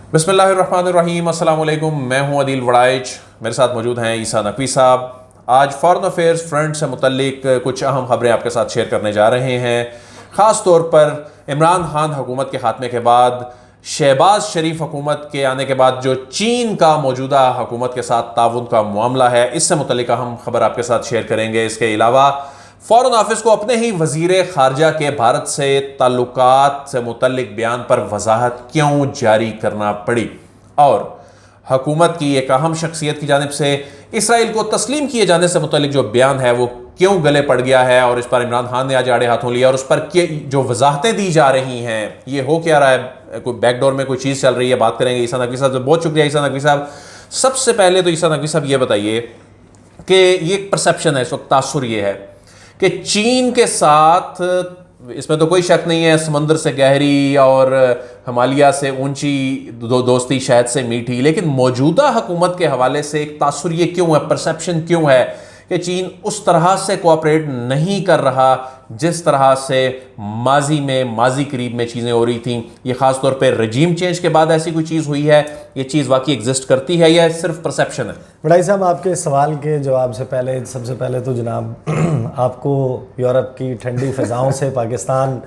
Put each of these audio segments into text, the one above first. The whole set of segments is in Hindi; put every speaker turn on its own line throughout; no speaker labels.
बिस्मिल्लाहिर्रहमानिर्रहीम, अस्सलाम वालेकुम। मैं हूं अदील वड़ाइच, मेरे साथ मौजूद हैं ईसा नकवी साहब। आज फॉरेन अफेयर्स फ्रंट से मुतल्लिक कुछ अहम खबरें आपके साथ शेयर करने जा रहे हैं। ख़ास तौर पर इमरान खान हुकूमत के खात्मे के बाद, शहबाज शरीफ हुकूमत के आने के बाद जो चीन का मौजूदा हुकूमत के साथ ताउन का मामला है, इससे मुतल्लिक अहम खबर आपके साथ शेयर करेंगे। इसके अलावा फॉरेन ऑफिस को अपने ही वजीर खारजा के भारत से ताल्लुकात से मुतल्लिक बयान पर वजाहत क्यों जारी करना पड़ी, और हुकूमत की एक अहम शख्सियत की जानिब से इसराइल को तस्लीम किए जाने से मुतल्लिक जो बयान है वो क्यों गले पड़ गया है, और इस पर इमरान खान ने आज आड़े हाथों लिया, और उस पर जो वजाहतें दी जा रही हैं ये हो क्या रहा है, कोई बैकडोर में कोई चीज़ चल रही है, बात करेंगे ईसा नकवी साहब से। बहुत शुक्रिया ईसा नकवी साहब। सबसे पहले तो ईसा नकवी साहब ये बताइए कि ये एक परसेप्शन है इस वक्त, तासुर ये है कि चीन के साथ, इसमें तो कोई शक नहीं है, समंदर से गहरी और हिमालय से ऊंची दोस्ती शायद से मीठी, लेकिन मौजूदा हुकूमत के हवाले से एक तासुर ये क्यों है, परसेप्शन क्यों है कि चीन उस तरह से कोऑपरेट नहीं कर रहा जिस तरह से माजी करीब में चीज़ें हो रही थी। ये ख़ास तौर पे रजीम चेंज के बाद ऐसी कोई चीज़ हुई है, ये चीज़ वाकई एग्जिस्ट करती है या सिर्फ परसेप्शन है?
बड़ाई साहब, आपके सवाल के जवाब से पहले सबसे पहले तो जनाब आपको यूरोप की ठंडी फ़िज़ाओं से पाकिस्तान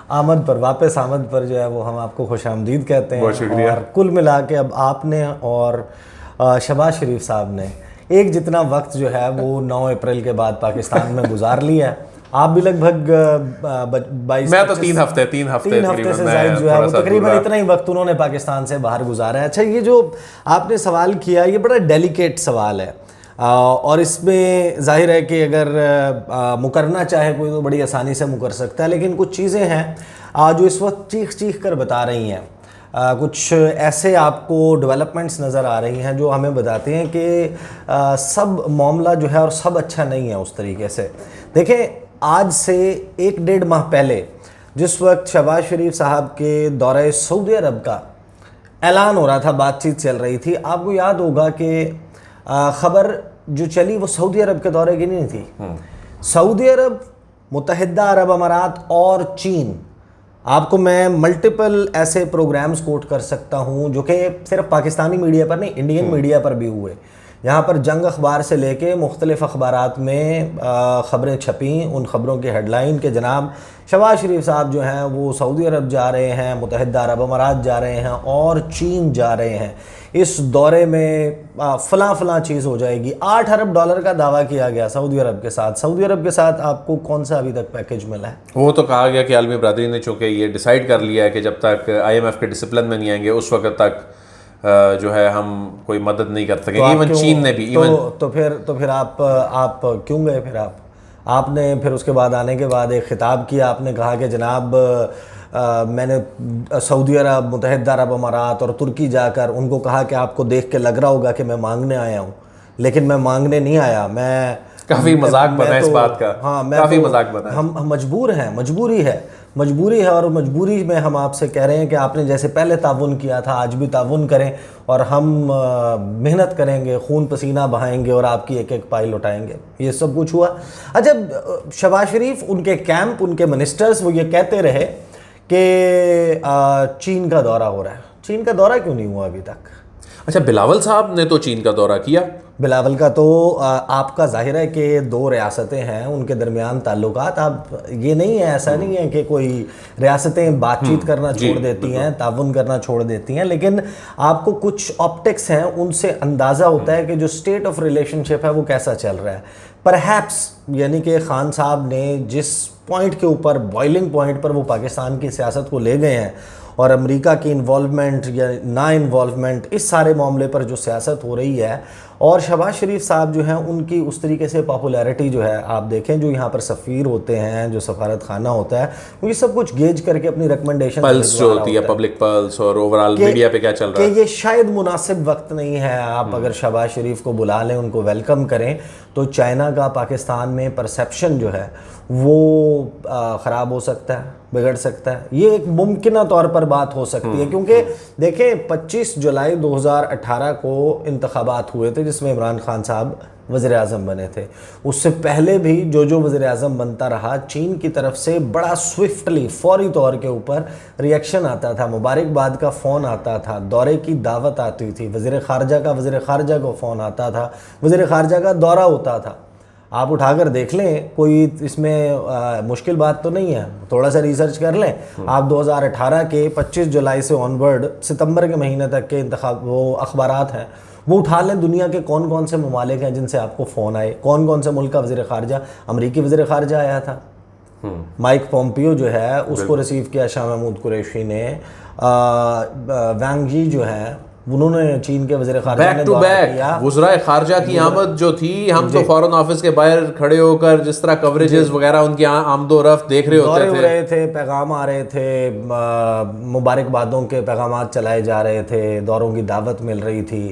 वापस आमद पर जो है वो हम आपको खुशामदीद कहते हैं।
बहुत शुक्रिया।
और कुल मिला के अब आपने और शहबाज शरीफ साहब ने एक जितना वक्त जो है वो 9 अप्रैल के बाद पाकिस्तान में गुजार लिया है। आप भी लगभग 22
मैं तो 3 हफ्ते
से ज़ायद जो है वो तकरीबन इतना ही वक्त उन्होंने पाकिस्तान से बाहर गुजारा है। अच्छा, ये जो आपने सवाल किया ये बड़ा डेलिकेट सवाल है, और इसमें जाहिर है कि अगर मुकरना चाहे कोई तो बड़ी आसानी से मुकर सकता है, लेकिन कुछ चीज़ें हैं जो इस वक्त चीख चीख कर बता रही हैं। कुछ ऐसे आपको डेवलपमेंट्स नज़र आ रही हैं जो हमें बताते हैं कि सब मामला जो है और सब अच्छा नहीं है उस तरीके से। देखें, आज से 1-1.5 माह पहले जिस वक्त शहबाज शरीफ साहब के दौरे सऊदी अरब का ऐलान हो रहा था, बातचीत चल रही थी, आपको याद होगा कि ख़बर जो चली वो सऊदी अरब के दौरे की नहीं थी। सऊदी अरब, मुत्तहिदा अरब अमारात और चीन। आपको मैं मल्टीपल ऐसे प्रोग्राम्स कोट कर सकता हूँ जो कि सिर्फ पाकिस्तानी मीडिया पर नहीं, इंडियन मीडिया पर भी हुए। यहाँ पर जंग अखबार से लेके मुख्तलिफ़ अखबारात में ख़बरें छपी, उन ख़बरों की हेडलाइन के जनाब शहबाज शरीफ साहब जो हैं वो सऊदी अरब जा रहे हैं, मुत्तहिदा अरब अमारात जा रहे हैं और चीन जा रहे हैं। इस दौरे में फ़लाँ चीज़ हो जाएगी। $8 अरब का दावा किया गया सऊदी अरब के साथ। सऊदी अरब के साथ आपको कौन सा अभी तक पैकेज मिला है?
वो तो कहा गया कि आलमी बरादरी ने चूँकि ये डिसाइड कर लिया है कि जब तक IMF के डिसिप्लिन में नहीं आएंगे उस वक्त तक जो है हम कोई मदद नहीं कर सकेंगे। इवन चीन ने भी
तो फिर आप क्यों गए? फिर आपने फिर उसके बाद आने के बाद एक खिताब किया, आपने कहा कि जनाब मैंने सऊदी अरब, मुत्तहिदा अरब अमारात और तुर्की जाकर उनको कहा कि आपको देख के लग रहा होगा कि मैं मांगने आया हूँ, लेकिन मैं मांगने नहीं आया। मैं
काफ़ी मजाक बना इस बात का।
हाँ,
काफ़ी मजाक बना।
हम मजबूर हैं, मजबूरी है, और मजबूरी में हम आपसे कह रहे हैं कि आपने जैसे पहले ताउन किया था आज भी ताउन करें, और हम मेहनत करेंगे, खून पसीना बहाएंगे और आपकी एक एक पाई लौटाएंगे। ये सब कुछ हुआ। अच्छा, शहबाज शरीफ, उनके कैंप, उनके मिनिस्टर्स वो ये कहते रहे कि चीन का दौरा हो रहा है। चीन का दौरा क्यों नहीं हुआ अभी तक?
अच्छा, बिलावल साहब ने तो चीन का दौरा किया।
बिलावल का तो आपका जाहिर है कि 2 रियासतें हैं, उनके दरमियान ताल्लुकात। आप ये नहीं है, ऐसा नहीं है कि कोई रियासतें बातचीत करना छोड़ देती हैं, ताउन करना छोड़ देती हैं, लेकिन आपको कुछ ऑप्टिक्स हैं, उनसे अंदाज़ा होता है कि जो स्टेट ऑफ रिलेशनशिप है वो कैसा चल रहा है। परहैप्स यानी कि खान साहब ने जिस पॉइंट के ऊपर, बॉइलिंग पॉइंट पर वो पाकिस्तान की सियासत को ले गए हैं, और अमेरिका की इन्वॉल्वमेंट या ना इन्वॉल्वमेंट, इस सारे मामले पर जो सियासत हो रही है, और शहबाज शरीफ साहब जो हैं उनकी उस तरीके से पॉपुलैरिटी जो है, आप देखें जो यहाँ पर सफ़ीर होते हैं, जो सफारत खाना होता है, वो ये सब कुछ गेज करके अपनी रिकमेंडेशन
पल्स जो होती है, पब्लिक पल्स, और ओवरऑल मीडिया पे क्या चल रहा है,
कि ये शायद मुनासिब वक्त नहीं है। आप अगर शहबाज शरीफ को बुला लें, उनको वेलकम करें, तो चाइना का पाकिस्तान में परसेप्शन जो है वो ख़राब हो सकता है, बिगड़ सकता है। ये एक मुमकिन तौर पर बात हो सकती है, क्योंकि देखें 25 जुलाई 2018 को इंतखाबात हुए थे जिसमें इमरान खान साहब वज़ीर आज़म बने थे। उससे पहले भी जो वज़ीर आज़म बनता रहा, चीन की तरफ से बड़ा स्विफ्टली, फौरी तौर के ऊपर रिएक्शन आता था, मुबारकबाद का फ़ोन आता था, दौरे की दावत आती थी, वज़ीर ख़ारजा को फ़ोन आता था, वज़ीर ख़ारजा का दौरा होता था। आप उठाकर देख लें, कोई इसमें मुश्किल बात तो नहीं है, थोड़ा सा रिसर्च कर लें आप। 2018 के 25 जुलाई से ऑनवर्ड सितंबर के महीने तक के वो अखबारात हैं, वो उठा लें, दुनिया के कौन कौन से ममालिक हैं जिनसे आपको फ़ोन आए, कौन कौन से मुल्क का वज़ीर ख़ारजा, अमरीकी वज़ीर ख़ारजा आया था, माइक पोम्पियो जो है उसको रिसीव किया शाह महमूद कुरैशी ने, वांग यी जो है उन्होंने चीन के वज़ीर ख़ारजा ने दौरा किया।
वज़राए ख़ारजा की आमद जो थी, हम तो फॉरेन ऑफिस के बाहर खड़े होकर जिस तरह कवरेजेस वगैरह उनकी आमदो-रफ्त देख रहे होते
थे, पैगाम आ रहे थे, मुबारकबादों के पैगाम चलाए जा रहे थे, दौरों की दावत मिल रही थी।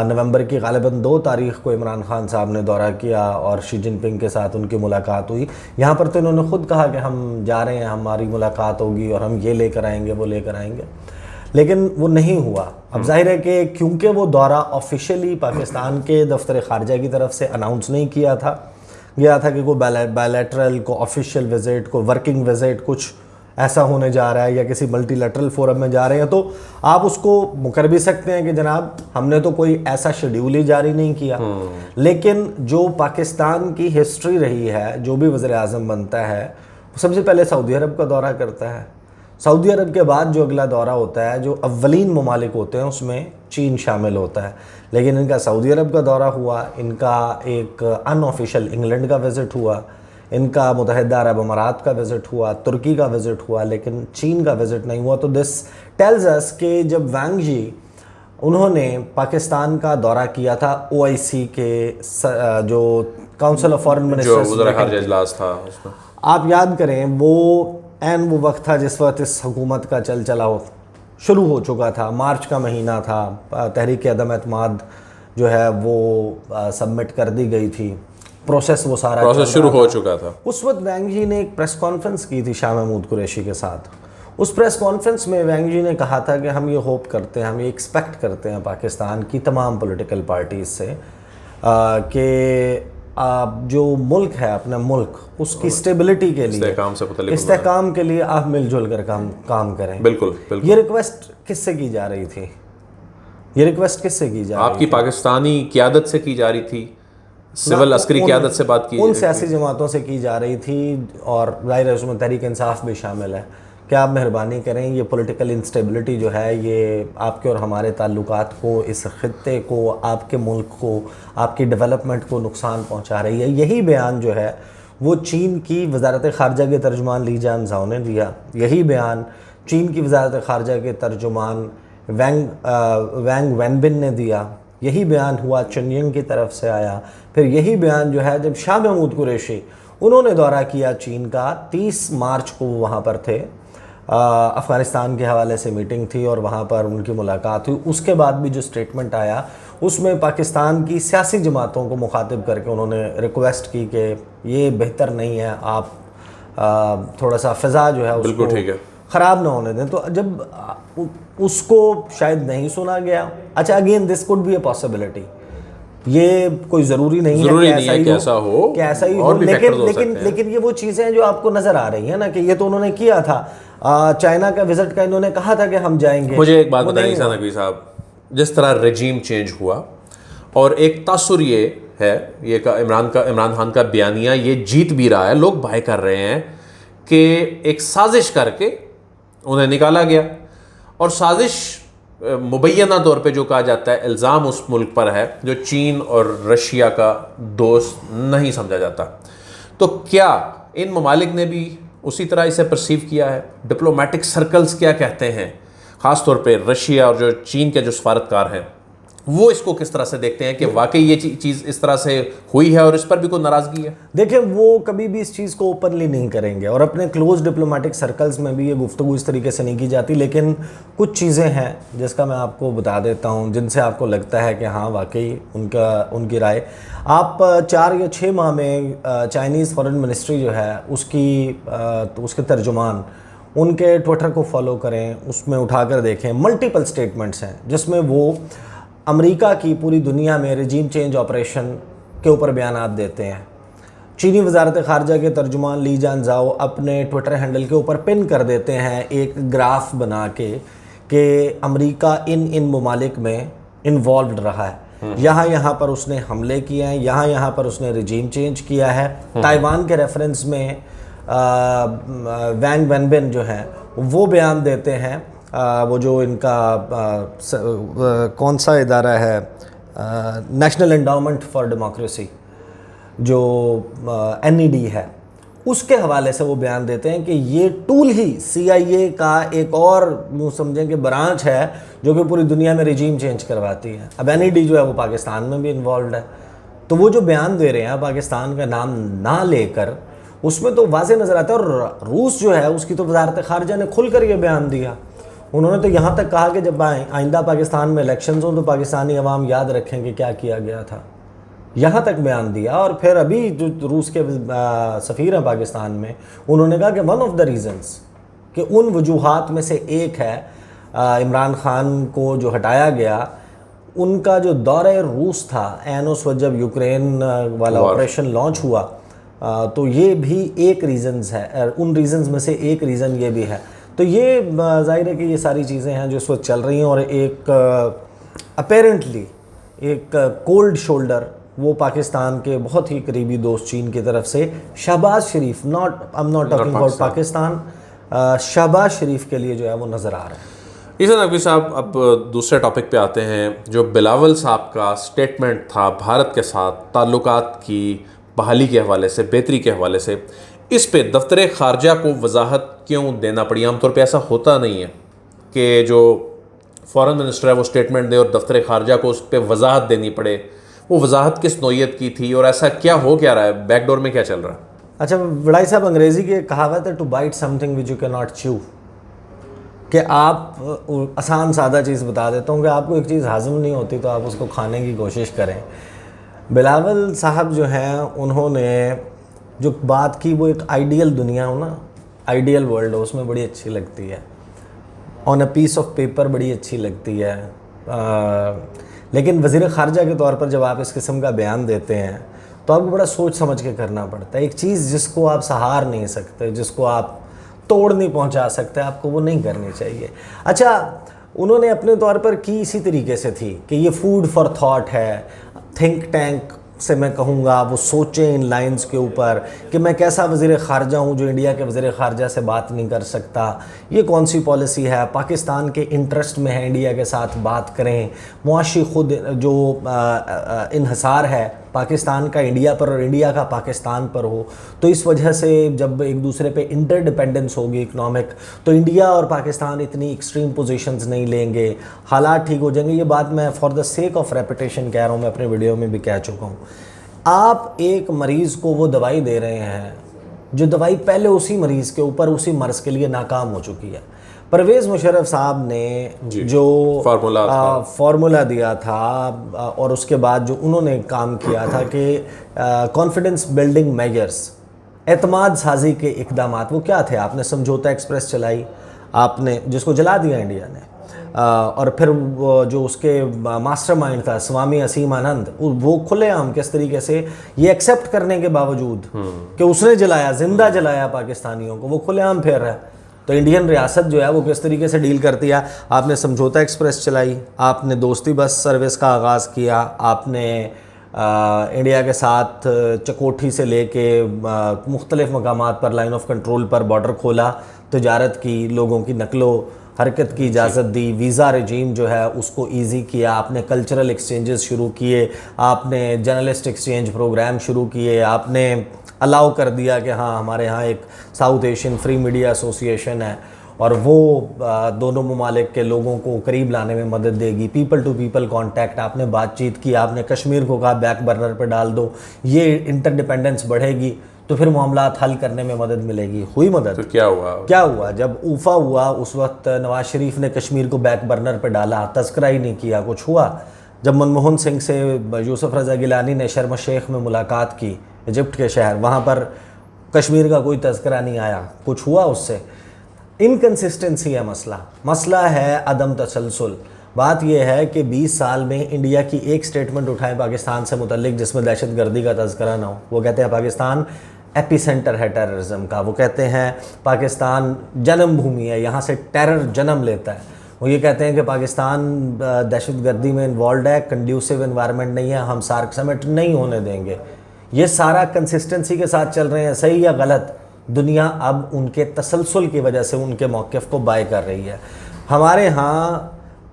नवंबर की गालिबन 2 तारीख को इमरान खान साहब ने दौरा किया और शी जिनपिंग के साथ उनकी मुलाकात हुई। यहाँ पर तो इन्होंने ख़ुद कहा कि हम जा रहे हैं, हमारी मुलाकात होगी और हम ये लेकर आएंगे, वो लेकर आएंगे, लेकिन वो नहीं हुआ। अब जाहिर है कि क्योंकि वो दौरा ऑफिशियली पाकिस्तान के दफ्तर ख़ारजा की तरफ से अनाउंस नहीं किया था गया था कि कोई बायलैटरल, को ऑफिशियल विज़िट, को वर्किंग विज़िट कुछ ऐसा होने जा रहा है या किसी मल्टीलैटरल फोरम में जा रहे हैं, तो आप उसको मुकर भी सकते हैं कि जनाब हमने तो कोई ऐसा शेड्यूल ही जारी नहीं किया। लेकिन जो पाकिस्तान की हिस्ट्री रही है, जो भी वज़ीर आज़म बनता है वो सबसे पहले सऊदी अरब का दौरा करता है। सऊदी अरब के बाद जो अगला दौरा होता है, जो अव्वलीन ममालिक होते हैं, उसमें चीन शामिल होता है। लेकिन इनका सऊदी अरब का दौरा हुआ, इनका एक अनऑफिशियल इंग्लैंड का विज़िट हुआ, इनका मुत्तहिदा अरब अमारात का विज़िट हुआ, तुर्की का विज़िट हुआ, लेकिन चीन का विज़िट नहीं हुआ। तो दिस टेल्स अस कि जब वांग यी उन्होंने पाकिस्तान का दौरा किया था, OIC के जो काउंसिल ऑफ फॉरेन मिनिस्टर्स
था,
आप याद करें, वो वो वक्त था जिस वक्त इस हुकूमत का चल शुरू हो चुका था, मार्च का महीना था, तहरीक अदम एतमाद जो है वो सबमिट कर दी गई थी, प्रोसेस शुरू हो चुका था। उस वक्त वांग यी ने एक प्रेस कॉन्फ्रेंस की थी शाह महमूद कुरैशी के साथ। उस प्रेस कॉन्फ्रेंस में वांग यी ने कहा था कि हम ये होप करते हैं, हम ये एक्सपेक्ट करते हैं पाकिस्तान की तमाम पॉलिटिकल पार्टीज़ से कि जो मुल्क है, अपना मुल्क, उसकी स्टेबिलिटी के लिए, इस्तेहकाम के लिए आप मिलजुल कर काम करें।
बिल्कुल।
ये रिक्वेस्ट किससे की जा रही थी? ये रिक्वेस्ट किससे की जा रही थी?
आपकी पाकिस्तानी क़यादत से की जा रही थी, सिविल अस्करी क़यादत से बात की,
उन सियासी जमातों से की जा रही थी, और ज़ाहिर है उसमें तहरीक इंसाफ भी शामिल है। क्या आप मेहरबानी करें, ये पॉलिटिकल इंस्टेबिलिटी जो है ये आपके और हमारे ताल्लुकात को, इस खित्ते को, आपके मुल्क को, आपकी डेवलपमेंट को नुकसान पहुंचा रही है। यही बयान जो है वो चीन की वजारत ख़ारजा के तर्जुमान ली जान ज़ाओ ने दिया, यही बयान चीन की वजारत ख़ारजा के तर्जुमान वांग वेनबिन ने दिया, यही बयान हुआ चुनयिंग की तरफ से आया। फिर यही बयान जो है जब शाह महमूद कुरैशी उन्होंने दौरा किया चीन का, 30 मार्च को वो वहाँ पर थे, अफ़गानिस्तान के हवाले से मीटिंग थी और वहाँ पर उनकी मुलाकात हुई। उसके बाद भी जो स्टेटमेंट आया उसमें पाकिस्तान की सियासी जमातों को मुखातिब करके उन्होंने रिक्वेस्ट की कि ये बेहतर नहीं है, आप थोड़ा सा फ़िज़ा जो है उसको ख़राब ना होने दें। तो जब उसको शायद नहीं सुना गया, अच्छा again this could be a possibility, ये कोई ज़रूरी नहीं है कि ऐसा ही हो, लेकिन ये वो चीज़ें हैं जो आपको नज़र आ रही हैं ना, कि ये तो उन्होंने किया था, चाइना का विज़िट का इन्होंने कहा था कि हम जाएंगे।
मुझे एक बात बताइए ईसा नकवी साहब, जिस तरह रेजीम चेंज हुआ और एक तासुर ये है, ये इमरान खान का बयानिया ये जीत भी रहा है, लोग बाय कर रहे हैं कि एक साजिश करके उन्हें निकाला गया, और साजिश मुबैना तौर पे जो कहा जाता है, इल्ज़ाम उस मुल्क पर है जो चीन और रशिया का दोस्त नहीं समझा जाता। तो क्या इन ममालिक ने भी उसी तरह इसे परसीव किया है? डिप्लोमेटिक सर्कल्स क्या कहते हैं, ख़ास तौर पे रशिया और जो चीन के जो सफारतकार हैं, वो इसको किस तरह से देखते हैं कि वाकई ये चीज़ इस तरह से हुई है और इस पर भी कोई नाराज़गी है?
देखिए, वो कभी भी इस चीज़ को ओपनली नहीं करेंगे और अपने क्लोज डिप्लोमेटिक सर्कल्स में भी ये गुफ्तगू इस तरीके से नहीं की जाती। लेकिन कुछ चीज़ें हैं जिसका मैं आपको बता देता हूँ, जिनसे आपको लगता है कि हाँ वाकई उनकी राय। आप 4 या 6 माह में चाइनीज़ फॉरेन मिनिस्ट्री जो है उसके तर्जुमान उनके ट्विटर को फॉलो करें, उसमें उठाकर देखें, मल्टीपल स्टेटमेंट्स हैं जिसमें वो अमेरिका की पूरी दुनिया में रेजीम चेंज ऑपरेशन के ऊपर बयानात देते हैं। चीनी वजारत ख़ारजा के तर्जुमान ली जान ज़ाओ अपने ट्विटर हैंडल के ऊपर पिन कर देते हैं एक ग्राफ बना के कि अमेरिका इन ममालिक में इन्वॉल्व रहा है, यहाँ पर उसने हमले किए हैं, यहाँ पर उसने रिजीम चेंज किया है। ताइवान के रेफरेंस में वैंग वेनबिन जो है वो बयान देते हैं, वो जो इनका कौन सा इदारा है, नेशनल एंडाउमेंट फॉर डेमोक्रेसी जो NED है, उसके हवाले से वो बयान देते हैं कि ये टूल ही CIA का एक और यूँ समझें कि ब्रांच है जो कि पूरी दुनिया में रिजीम चेंज करवाती है। अब NED जो है वो पाकिस्तान में भी इन्वॉल्व है, तो वो जो बयान दे रहे हैं पाकिस्तान का नाम ना लेकर, उसमें तो वाज़े नज़र आता है। और रूस जो है उसकी तो वजारत ख़ारजा ने खुल कर ये बयान दिया। उन्होंने तो यहाँ तक कहा कि जब आइंदा पाकिस्तान में इलेक्शंस हों तो पाकिस्तानी अवाम याद रखें कि क्या किया गया था, यहाँ तक बयान दिया। और फिर अभी जो रूस के सफ़ीर हैं पाकिस्तान में, उन्होंने कहा कि वन ऑफ द रीज़न्स कि उन वजूहात में से एक है इमरान ख़ान को जो हटाया गया, उनका जो दौरे रूस था एन उस वक्त जब यूक्रेन वाला ऑपरेशन लॉन्च हुआ, तो ये भी एक रीज़न्स है, उन रीज़न्स में से एक रीज़न ये भी है। तो ये ज़ाहिर है कि ये सारी चीज़ें हैं जो इस वक्त चल रही हैं। और एक अपेरेंटली एक कोल्ड शोल्डर वो पाकिस्तान के बहुत ही करीबी दोस्त चीन की तरफ से Shahbaz Sharif, I am not talking about Pakistan, Shahbaz Sharif के लिए जो है वो नज़र आ रहा है।
ईसा नकवी साहब, अब दूसरे टॉपिक पे आते हैं। जो बिलावल साहब का स्टेटमेंट था भारत के साथ ताल्लुकात की बहाली के हवाले से, बेहतरी के हवाले से, इस पे दफ्तर ख़ारजा को वजाहत क्यों देना पड़ी? आमतौर पे ऐसा होता नहीं है कि जो फॉरेन मिनिस्टर है वो स्टेटमेंट दे और दफ्तर ख़ारजा को उस पर वजाहत देनी पड़े। वो वजाहत किस नौयत की थी और ऐसा क्या हो क्या रहा है, बैकडोर में क्या चल रहा है?
अच्छा बड़ाई साहब, अंग्रेज़ी की एक कहावत है, to bite something which you can not chew, कि आप आसान सादा चीज़ बता देता हूँ कि आपको एक चीज़ हाज़म नहीं होती तो आप उसको खाने की कोशिश करें। बिलावल साहब जो हैं, उन्होंने जो बात की वो एक आइडियल दुनिया हो ना, आइडियल वर्ल्ड हो, उसमें बड़ी अच्छी लगती है, on a piece of paper बड़ी अच्छी लगती है। लेकिन वज़ीर ख़ारजा के तौर पर जब आप इस किस्म का बयान देते हैं तो आपको बड़ा सोच समझ के करना पड़ता है। एक चीज़ जिसको आप सहार नहीं सकते, जिसको आप तोड़ नहीं पहुंचा सकते, आपको वो नहीं करनी चाहिए। अच्छा, उन्होंने अपने तौर पर की इसी तरीके से थी कि ये फूड फॉर थॉट है, थिंक टैंक से मैं कहूँगा वो सोचें इन लाइंस के ऊपर कि मैं कैसा वज़ीर ख़ारजा हूँ जो इंडिया के वज़ीर ख़ारजा से बात नहीं कर सकता, ये कौन सी पॉलिसी है, पाकिस्तान के इंटरेस्ट में है इंडिया के साथ बात करें, मुआशी खुद जो इन्हिसार है पाकिस्तान का इंडिया पर और इंडिया का पाकिस्तान पर हो, तो इस वजह से जब एक दूसरे पे इंटरडिपेंडेंस होगी इकनॉमिक, तो इंडिया और पाकिस्तान इतनी एक्सट्रीम पोजीशंस नहीं लेंगे, हालात ठीक हो जाएंगे। ये बात मैं for the sake of repetition कह रहा हूँ, मैं अपने वीडियो में भी कह चुका हूँ। आप एक मरीज़ को वो दवाई दे रहे हैं जो दवाई पहले उसी मरीज़ के ऊपर उसी मर्ज़ के लिए नाकाम हो चुकी है। परवेज़ मुशर्रफ साहब ने जो फार्मूला दिया था और उसके बाद जो उन्होंने काम किया था कि कॉन्फिडेंस बिल्डिंग मेजर्स, एतमाद साजी के इकदामात, वो क्या थे? आपने समझौता एक्सप्रेस चलाई, आपने जिसको जला दिया इंडिया ने, और फिर जो उसके मास्टरमाइंड था स्वामी असीम आनंद, वो खुलेआम किस तरीके से ये एक्सेप्ट करने के बावजूद कि उसने जलाया, जिंदा जलाया पाकिस्तानियों को, वो खुलेआम फिर रहा है। तो इंडियन रियासत जो है वो किस तरीके से डील करती है? आपने समझौता एक्सप्रेस चलाई, आपने दोस्ती बस सर्विस का आगाज़ किया, आपने इंडिया के साथ चकोठी से लेके मुख्तलिफ मकामात पर लाइन ऑफ कंट्रोल पर बॉर्डर खोला, तजारत की, लोगों की नकलो हरकत की इजाज़त दी, वीज़ा रजीम जो है उसको ईजी किया, आपने कल्चरल एक्सचेंजेस शुरू किए, आपने जर्नलिस्ट एक्सचेंज प्रोग्राम शुरू किए, आपने अलाउ कर दिया कि हाँ हमारे यहाँ एक south Asian free media association है और वो दोनों ममालिक के लोगों को करीब लाने में मदद देगी, पीपल टू पीपल कांटेक्ट, आपने बातचीत की, आपने कश्मीर को कहा बैक बर्नर पर डाल दो, ये इंटरडिपेंडेंस बढ़ेगी तो फिर मामलात हल करने में मदद मिलेगी। हुई मदद?
तो क्या हुआ? जब
ऊफा हुआ उस वक्त नवाज शरीफ ने कश्मीर को बैक बर्नर पर डाला, तस्करा ही नहीं किया, कुछ हुआ? जब मनमोहन सिंह से यूसुफ रज़ा गिलानी ने शर्म शेख में मुलाकात की, इजिप्ट के शहर, वहाँ पर कश्मीर का कोई तस्करा नहीं आया, कुछ हुआ उससे? इनकंसिस्टेंसी है मसला है अदम तसलसल। बात यह है कि 20 साल में इंडिया की एक स्टेटमेंट उठाए पाकिस्तान से मुतल्लिक जिसमें दहशतगर्दी का तज़किरा ना हो। वो कहते हैं पाकिस्तान एपिसेंटर है टेररिज्म का। वो कहते हैं पाकिस्तान जन्मभूमि है, यहाँ से टेरर जन्म लेता है। वो ये कहते हैं कि पाकिस्तान दहशतगर्दी में इन्वॉल्व है, कंड्यूसिव एनवायरनमेंट नहीं है, हम सार्क समिट नहीं होने देंगे। ये सारा कंसिस्टेंसी के साथ चल रहे हैं, सही या गलत। दुनिया अब उनके तसलसल की वजह से उनके मौक़िफ़ को बाय कर रही है। हमारे यहाँ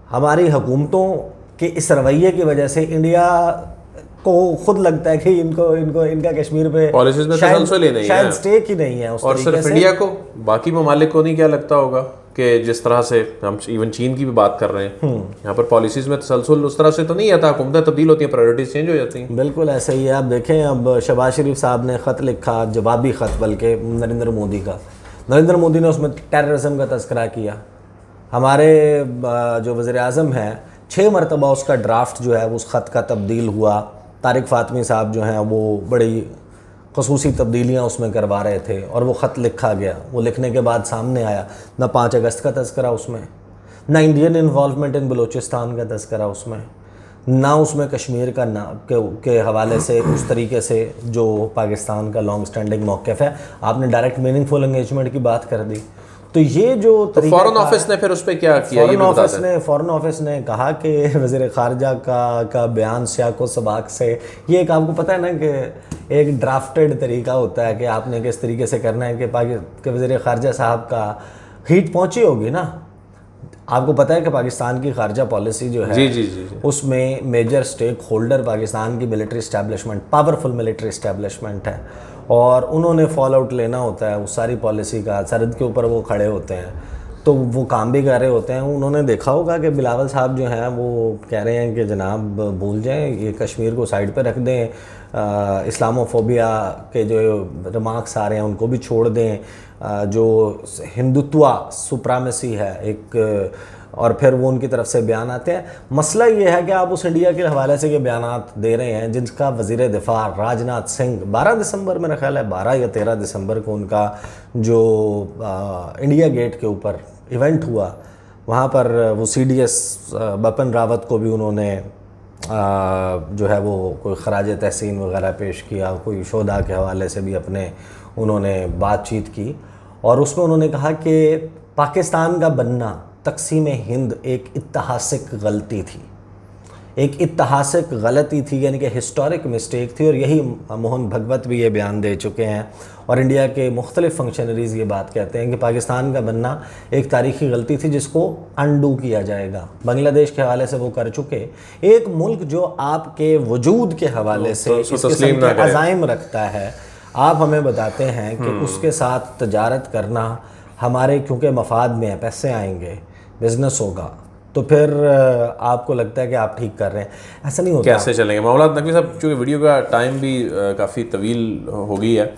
हमारी हुकूमतों के इस रवैये की वजह से इंडिया को खुद लगता है कि इनका कश्मीर पे
पॉलिसीज में तसलसल ही नहीं है,
शायद स्टेक ही नहीं है उस
और सिर्फ इंडिया को, बाकी ममालिक को नहीं क्या लगता होगा कि जिस तरह से हम इवन चीन की भी बात कर रहे हैं, यहाँ पर पॉलिसीज में तसलसल उस तरह से तो नहीं आता, हुकूमतें तब्दील होती हैं, प्रायोरिटीज चेंज हो जाती हैं।
बिल्कुल ऐसा ही है। आप देखें, अब शहबाज शरीफ साहब ने ख़त लिखा, जवाबी ख़त बल्कि नरेंद्र मोदी का। नरेंद्र मोदी ने उसमें टेररिज्म का तज़किरा किया। हमारे जो वज़ीर आज़म हैं 6 मरतबा उसका ड्राफ्ट जो है उस ख़त का तब्दील हुआ। तारिक फ़ातमी साहब जो हैं वो बड़ी खसूसी तब्दीलियाँ उसमें करवा रहे थे और वो ख़त लिखा गया। वो लिखने के बाद सामने आया ना 5 अगस्त का तज़किरा उसमें, ना इंडियन इन्वॉल्वमेंट इन बलूचिस्तान का तज़किरा उसमें, ना उसमें कश्मीर का ना के हवाले से उस तरीके से जो पाकिस्तान का लॉन्ग स्टैंडिंग मौक़िफ़ है। आपने डायरेक्ट मीनिंगफुल एंगेजमेंट की बात कर दी। तो ये जो
फॉरेन ऑफिस ने फिर उस पर क्या किया?
फॉरेन ऑफिस ने कहा कि वज़ीर ख़ारजा का बयान सियाको सबाक से, ये एक आपको पता है ना कि एक ड्राफ्टेड तरीका होता है कि आपने किस तरीके से करना है कि वज़ीर ख़ारजा साहब का हीट पहुंची होगी ना। आपको पता है कि पाकिस्तान की ख़ारजा पॉलिसी जो है
जी।
उसमें मेजर स्टेक होल्डर पाकिस्तान की military establishment, powerful military establishment है, और उन्होंने फॉल आउट लेना होता है उस सारी पॉलिसी का। सरहद के ऊपर वो खड़े होते हैं तो वो काम भी कर रहे होते हैं। उन्होंने देखा होगा कि बिलावल साहब जो हैं वो कह रहे हैं कि जनाब भूल जाएं, ये कश्मीर को साइड पे रख दें, इस्लामोफोबिया के जो रिमार्क्स आ रहे हैं उनको भी छोड़ दें, जो हिंदुत्वा सुप्रामेसी है एक, और फिर वो उनकी तरफ से बयान आते हैं। मसला ये है कि आप उस इंडिया के हवाले से ये बयानात दे रहे हैं जिनका वज़ीर दिफा राजनाथ सिंह 12 दिसंबर मेरा ख्याल है 12 या 13 दिसंबर को उनका जो इंडिया गेट के ऊपर इवेंट हुआ, वहाँ पर वो CDS बिपिन रावत को भी उन्होंने जो है वो कोई खराज तहसीन वगैरह पेश किया, कोई शोधा के हवाले से भी अपने उन्होंने बातचीत की, और उसमें उन्होंने कहा कि पाकिस्तान का बनना तक़सीम हिंद एक इतिहासिक गलती थी, एक इतिहासिक गलती थी, यानी कि हिस्टोरिक मिस्टेक थी। और यही मोहन भगवत भी ये बयान दे चुके हैं और इंडिया के मुख्तलिफ फंक्शनरीज़ ये बात कहते हैं कि पाकिस्तान का बनना एक तारीखी गलती थी जिसको अनडू किया जाएगा। बांग्लादेश के हवाले से वो कर चुके। एक मुल्क जो आपके वजूद के हवाले से इस किस्म के अज़ाइम रखता है, आप हमें बताते हैं कि उसके साथ तजारत करना हमारे क्योंकि मफाद में है, पैसे आएंगे, बिज़नेस होगा, तो फिर आपको लगता है कि आप ठीक कर रहे हैं। ऐसा नहीं होता।
कैसे चलेंगे मामला? नकवी साहब, चूँकि वीडियो का टाइम भी काफ़ी तवील हो गई है,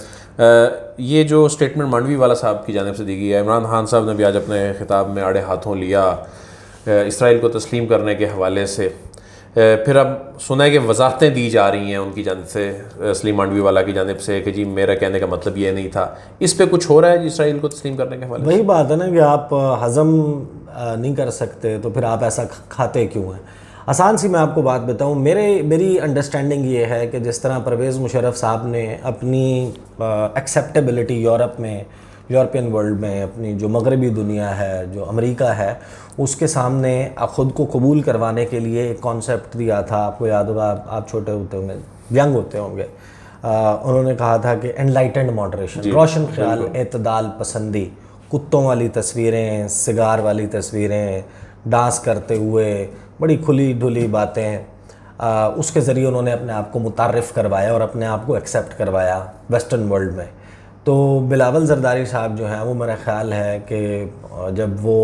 ये जो स्टेटमेंट मांडवी वाला साहब की जानिब से दी गई है, इमरान खान साहब ने भी आज अपने खिताब में आड़े हाथों लिया इसराइल को तस्लीम करने के हवाले से। फिर अब सुना है कि वजाहतें दी जा रही हैं उनकी जानिब से, सलीम मांडवी वाला की जानिब से, कि जी मेरा कहने का मतलब ये नहीं था। इस पे कुछ हो रहा है इसराइल को तस्लीम करने के हवाले?
वही बात है ना कि आप हज़म नहीं कर सकते तो फिर आप ऐसा खाते क्यों हैं? आसान सी मैं आपको बात बताऊं, मेरी अंडरस्टैंडिंग ये है कि जिस तरह परवेज़ मुशर्रफ साहब ने अपनी एक्सेप्टेबिलिटी यूरोपियन वर्ल्ड में, अपनी जो मगरबी दुनिया है, जो अमेरिका है, उसके सामने ख़ुद को कबूल करवाने के लिए एक कॉन्सेप्ट दिया था। आपको याद होगा, आप छोटे होते होंगे, यंग होते होंगे, उन्होंने कहा था कि एनलाइटेंड मॉडरेशन, रोशन ख्याल, एतदाल पसंदी, कुत्तों वाली तस्वीरें, सिगार वाली तस्वीरें, डांस करते हुए बड़ी खुली ढुली बातें, उसके ज़रिए उन्होंने अपने आप को मुतारिफ़ करवाया और अपने आप को एक्सेप्ट करवाया वेस्टर्न वर्ल्ड में। तो बिलावल जरदारी साहब जो हैं वो मेरा ख़्याल है कि जब वो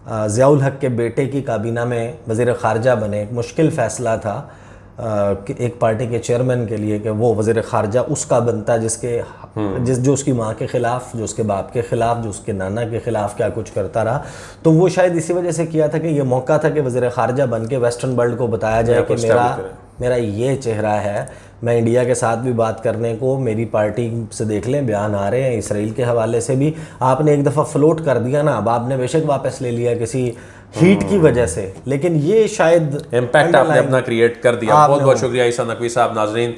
ज़ियाउल हक के बेटे की काबीना में वज़ीर ख़ारजा बने, एक मुश्किल फ़ैसला था एक पार्टी के चेयरमैन के लिए कि वो वज़ीर ख़ारजा उसका बनता जो उसकी माँ के ख़िलाफ़, जो उसके बाप के ख़िलाफ़, जो उसके नाना के ख़िलाफ़ क्या कुछ करता रहा। तो वो शायद इसी वजह से किया था कि ये मौका था कि वज़ीर ख़ारजा बन के वेस्टर्न वर्ल्ड को बताया जाए कि मेरा ये चेहरा है, मैं इंडिया के साथ भी बात करने को, मेरी पार्टी से देख लें बयान आ रहे हैं इसराइल के हवाले से भी। आपने एक दफ़ा फ्लोट कर दिया ना, अब आपने बेशक वापस ले लिया किसी हीट की वजह से, लेकिन ये शायद
इम्पैक्ट आपने अपना क्रिएट कर दिया। बहुत बहुत शुक्रिया ईसा नकवी साहब। नाजरीन,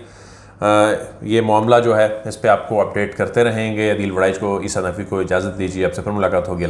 ये मामला जो है इस पर आपको अपडेट करते रहेंगे। अदील वड़ाइच को, ईसा नकवी को इजाज़त दीजिए। आपसे फिर मुलाकात होगी।